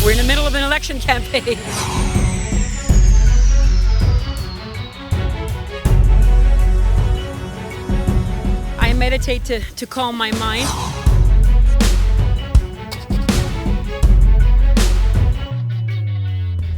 We're in the middle of an election campaign. I meditate to calm my mind.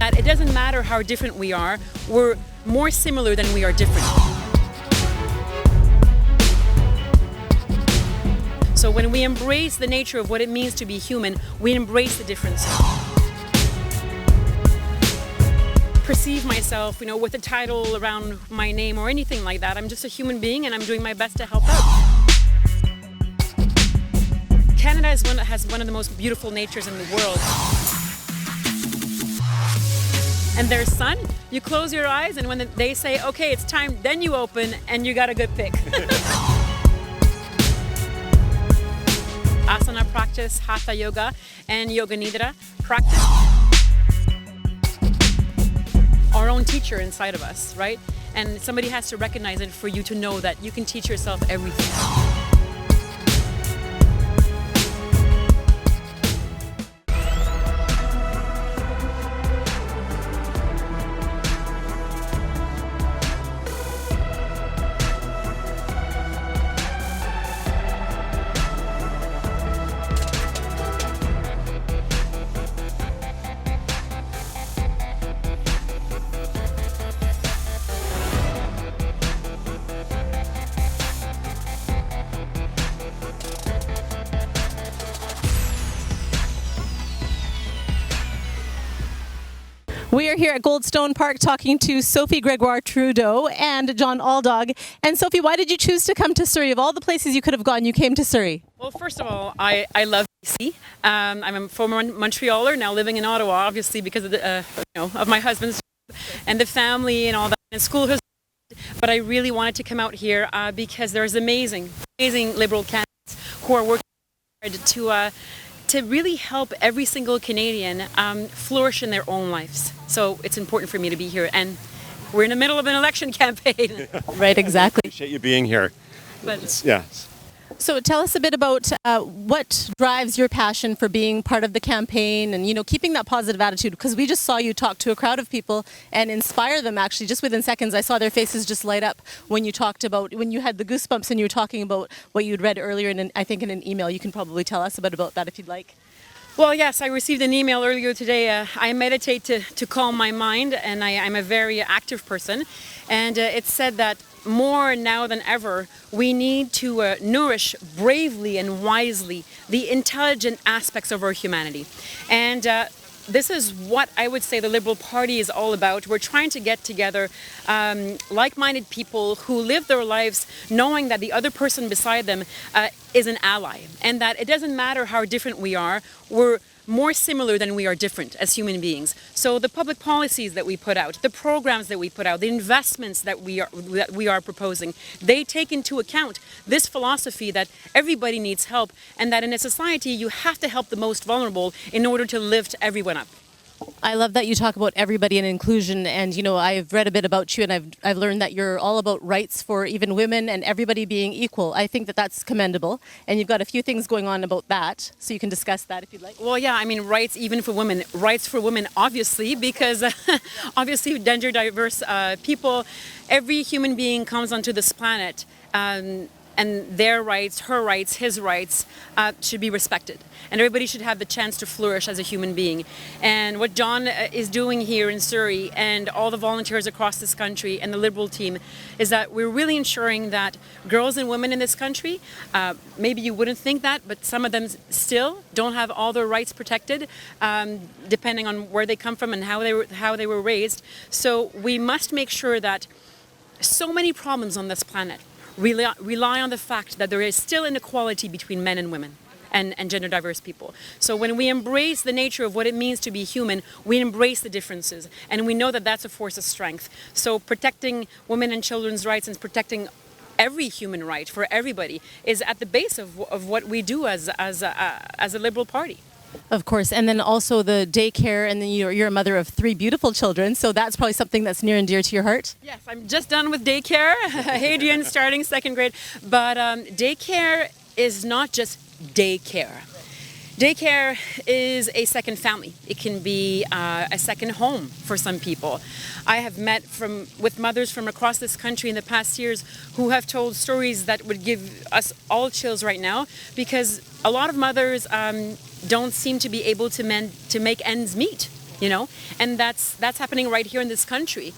That it doesn't matter how different we are, we're more similar than we are different. So when we embrace the nature of what it means to be human, we embrace the differences. Perceive myself, with a title around my name or anything like that. I'm just a human being and I'm doing my best to help out. Canada has one of the most beautiful natures in the world. And their sun, you close your eyes and when they say, okay, it's time, then you open and you got a good pick. Asana practice, Hatha yoga, and Yoga Nidra practice. Our own teacher inside of us, right? And somebody has to recognize it for you to know that you can teach yourself everything. We are here at Goldstone Park talking to Sophie Grégoire Trudeau and John Aldag. And Sophie, why did you choose to come to Surrey? Of all the places you could have gone, you came to Surrey. Well, first of all, I love BC. I'm a former Montrealer, now living in Ottawa, obviously because of the, of my husband's job and the family and all that, and school has. But I really wanted to come out here because there's amazing Liberal candidates who are working hard to really help every single Canadian flourish in their own lives. So it's important for me to be here, and we're in the middle of an election campaign. Right, exactly. Appreciate you being here. But yeah. So tell us a bit about what drives your passion for being part of the campaign and, keeping that positive attitude, because we just saw you talk to a crowd of people and inspire them actually just within seconds. I saw their faces just light up when you talked about, when you had the goosebumps and you were talking about what you'd read earlier I think in an email. You can probably tell us a bit about that if you'd like. Well, yes, I received an email earlier today. I meditate to calm my mind, and I'm a very active person. And it said that more now than ever, we need to nourish bravely and wisely the intelligent aspects of our humanity. And this is what I would say the Liberal Party is all about. We're trying to get together like-minded people who live their lives knowing that the other person beside them is an ally, and that it doesn't matter how different we are, we're more similar than we are different as human beings. So the public policies that we put out, the programs that we put out, the investments that we are proposing, they take into account this philosophy that everybody needs help, and that in a society you have to help the most vulnerable in order to lift everyone up. I love that you talk about everybody and inclusion, and I've read a bit about you, and I've learned that you're all about rights for even women and everybody being equal. I think that that's commendable, and you've got a few things going on about that, so you can discuss that if you'd like. Well, yeah, I mean, rights even for women, obviously, because obviously gender diverse people, every human being comes onto this planet, and their rights, her rights, his rights should be respected. And everybody should have the chance to flourish as a human being. And what John is doing here in Surrey and all the volunteers across this country and the Liberal team is that we're really ensuring that girls and women in this country, maybe you wouldn't think that, but some of them still don't have all their rights protected, depending on where they come from and how they were raised. So we must make sure that so many problems on this planet rely on the fact that there is still inequality between men and women and gender diverse people. So when we embrace the nature of what it means to be human, we embrace the differences, and we know that that's a force of strength. So protecting women and children's rights and protecting every human right for everybody is at the base of what we do as a Liberal Party. Of course, and then also the daycare, and then you're a mother of 3 beautiful children, so that's probably something that's near and dear to your heart. Yes, I'm just done with daycare. Hadrian's starting 2nd grade, but daycare is not just daycare. Daycare is a second family. It can be a second home for some people. I have met with mothers from across this country in the past years who have told stories that would give us all chills right now, because a lot of mothers don't seem to be able to make ends meet, you know, and that's happening right here in this country.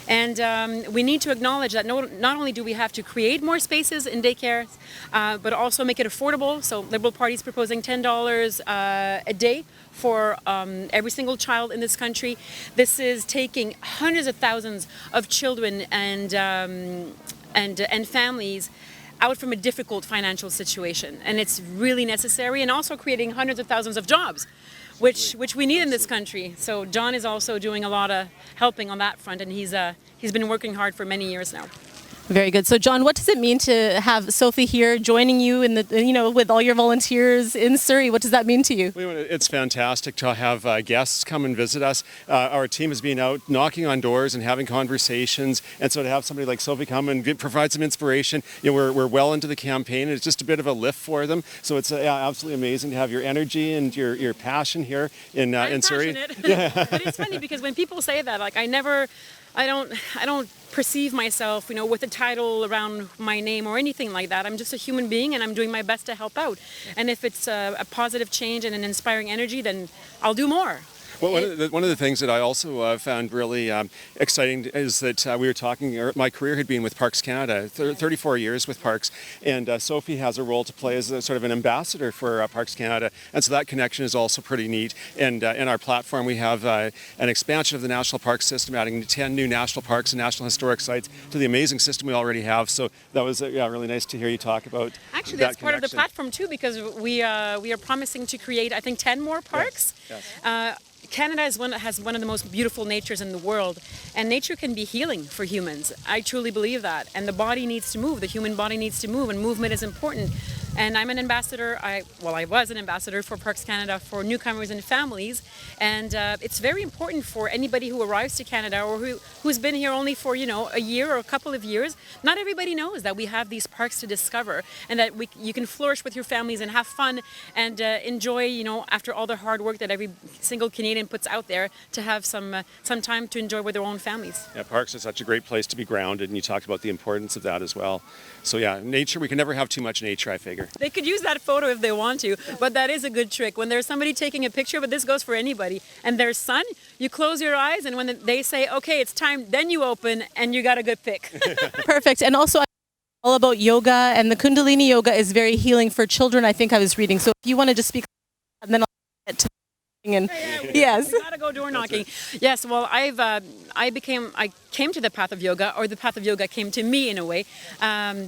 And we need to acknowledge that not only do we have to create more spaces in daycare, but also make it affordable. So Liberal Party is proposing $10 a day for every single child in this country. This is taking hundreds of thousands of children and families out from a difficult financial situation. And it's really necessary, and also creating hundreds of thousands of jobs, which we need in this country. So John is also doing a lot of helping on that front, and he's been working hard for many years now. Very good. So, John, what does it mean to have Sophie here joining you in with all your volunteers in Surrey? What does that mean to you? It's fantastic to have guests come and visit us. Our team has been out knocking on doors and having conversations, and so to have somebody like Sophie come and provide some inspiration, we're well into the campaign, and it's just a bit of a lift for them. So it's absolutely amazing to have your energy and your passion here in Surrey. Yeah. But it's funny because when people say that, like I don't perceive myself, with a title around my name or anything like that. I'm just a human being, and I'm doing my best to help out. And if it's a positive change and an inspiring energy, then I'll do more. Well, one of the things that I also found really exciting is that we were talking, my career had been with Parks Canada, 34 years with Parks, and Sophie has a role to play as a sort of an ambassador for Parks Canada, and so that connection is also pretty neat. And in our platform we have an expansion of the national park system, adding 10 new national parks and national historic sites to the amazing system we already have. So that was really nice to hear you talk about. Actually, that's part of the platform too, because we are promising to create, I think, 10 more parks. Yes. Canada has one of the most beautiful natures in the world, and nature can be healing for humans. I truly believe that. And the body needs to move, the human body needs to move, and movement is important. And I'm an ambassador, I was an ambassador for Parks Canada for newcomers and families. And it's very important for anybody who arrives to Canada or who's been here only for, a year or a couple of years. Not everybody knows that we have these parks to discover, and that you can flourish with your families and have fun and enjoy, after all the hard work that every single Canadian puts out there, to have some time to enjoy with their own families. Yeah, parks are such a great place to be grounded, and you talked about the importance of that as well. So yeah, nature, we can never have too much nature, I figure. They could use that photo if they want to, but that is a good trick. When there's somebody taking a picture, but this goes for anybody, and there's sun, you close your eyes, and when they say, okay, it's time, then you open, and you got a good pic. Perfect. And also, all about yoga, and the Kundalini yoga is very healing for children, I think I was reading. So if you want to just speak, and then I'll get to yes. We gotta go door knocking. Yes, well, I came to the path of yoga, or the path of yoga came to me in a way,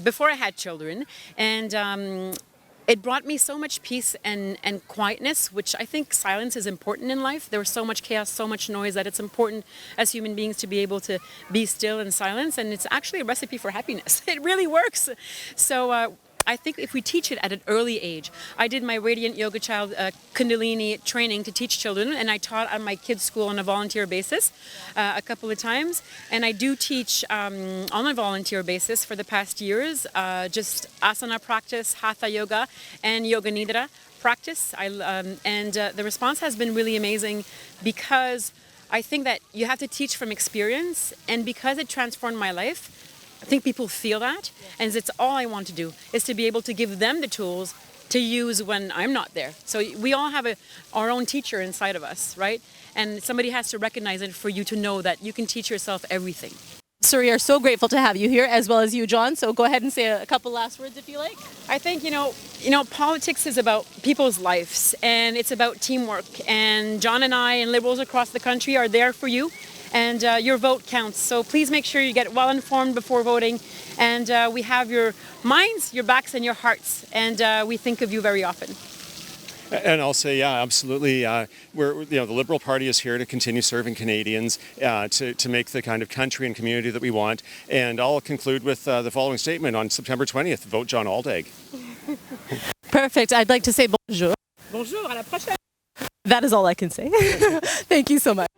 before I had children, and it brought me so much peace and quietness, which I think silence is important in life. There was so much chaos, so much noise, that it's important as human beings to be able to be still in silence, and it's actually a recipe for happiness. It really works. So I think if we teach it at an early age. I did my Radiant Yoga Child Kundalini training to teach children, and I taught at my kids' school on a volunteer basis a couple of times. And I do teach on a volunteer basis for the past years, just asana practice, hatha yoga, and yoga nidra practice. And the response has been really amazing, because I think that you have to teach from experience, and because it transformed my life, I think people feel that, and it's all I want to do, is to be able to give them the tools to use when I'm not there. So we all have our own teacher inside of us, right? And somebody has to recognize it for you to know that you can teach yourself everything. Surrey are so grateful to have you here, as well as you, John. So go ahead and say a couple last words if you like. I think, politics is about people's lives, and it's about teamwork. And John and I and Liberals across the country are there for you. And your vote counts. So please make sure you get well informed before voting. And we have your minds, your backs, and your hearts. And we think of you very often. And I'll say, yeah, absolutely. The Liberal Party is here to continue serving Canadians, to make the kind of country and community that we want. And I'll conclude with the following statement: on September 20th, vote John Aldag. Perfect. I'd like to say bonjour. Bonjour, à la prochaine. That is all I can say. Thank you so much.